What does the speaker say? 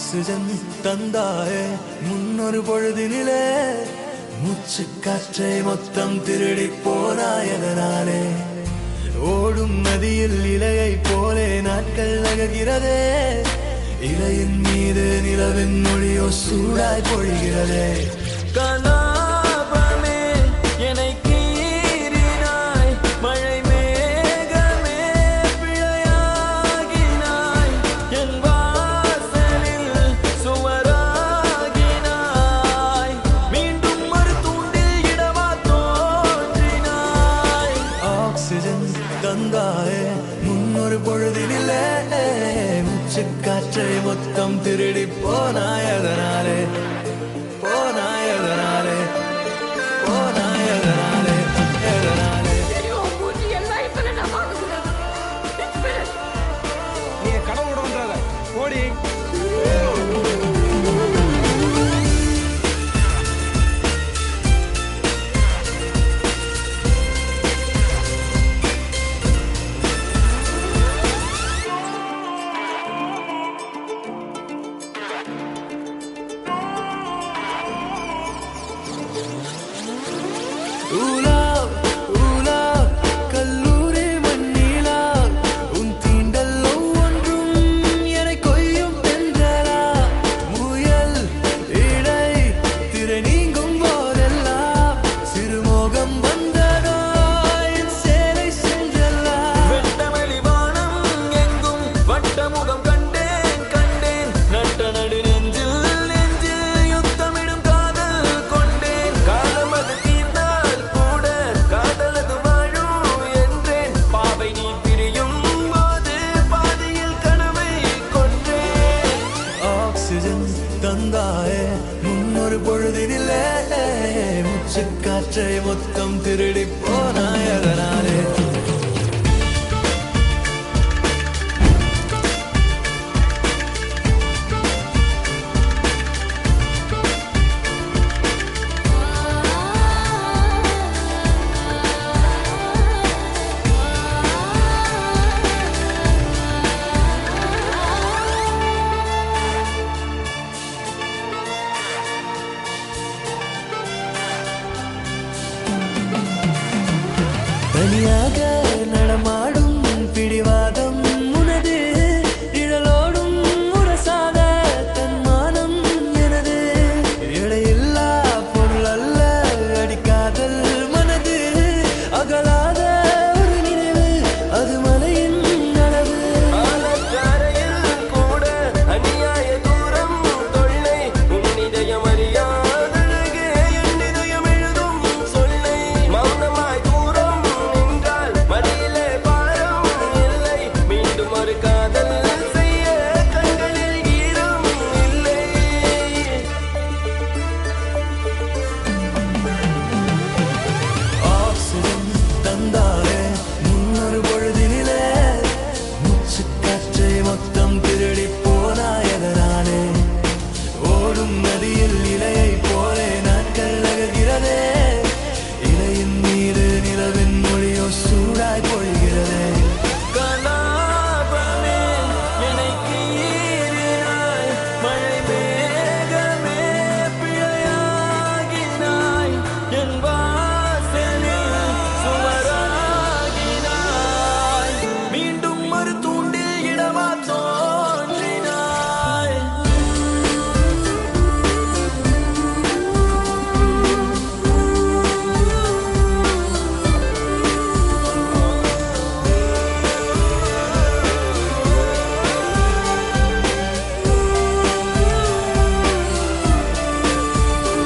oxygen தந்தாயே முன்னொரு பொழுதினிலே மூச்சு காற்றை மொத்தம் திருடி போனாயதனாலே ஓடும் நதியில் இலையை போலே நாட்கள் நகர்கிறதே இலையின் மீது நிலவின் மொழியோ சூடாய் பொழிகிறதே கலாபமே என்னை கீறினாய் மழை மேகமே பிழையாகினாய் என் வாசலில் சுவராகினாய் மீண்டும் ஒரு தூண்டில் இடமா தோன்றினாய் ஆக்சிஜன் தந்தாயே முன்னொரு பொழுதினிலே மூச்சு காற்றை மொத்தம் திருடி போனாயதனாலே போனாயதனாலே போனாயதனாலே எதனாலே நீ கடவுள்ன்றாத ஓடி ஊலா ஊலா கல்லூரி மண்ணிலா உன் தீண்டல் ஒவ்வொன்றும் என்னை கொய்யும் தென்றலா முயல் இடை திரை நீங்கும் போதெல்லாம் சிறுமோகம் வந்ததோ என் சேலை சென்றல்லா வெட்டமளி வானம் எங்கும் வட்டமுகம் கண்டேன் கண்டேன் நட்ட நடு நெஞ்சில் நெஞ்சில் யுத்தமிடும் காதல் கொண்டேன் காலம் அது தீர்ந்தால் கூட காதலது வாழும் என்றேன் பாவை நீ பிரியும் போது பாதியில் கனவை கொன்றேன் ஆக்சிஜன் தந்தாயே முன்னொரு பொழுதினிலே மூச்சு காற்றை மொத்தம் திருடி போனாயதனாலே தனியாக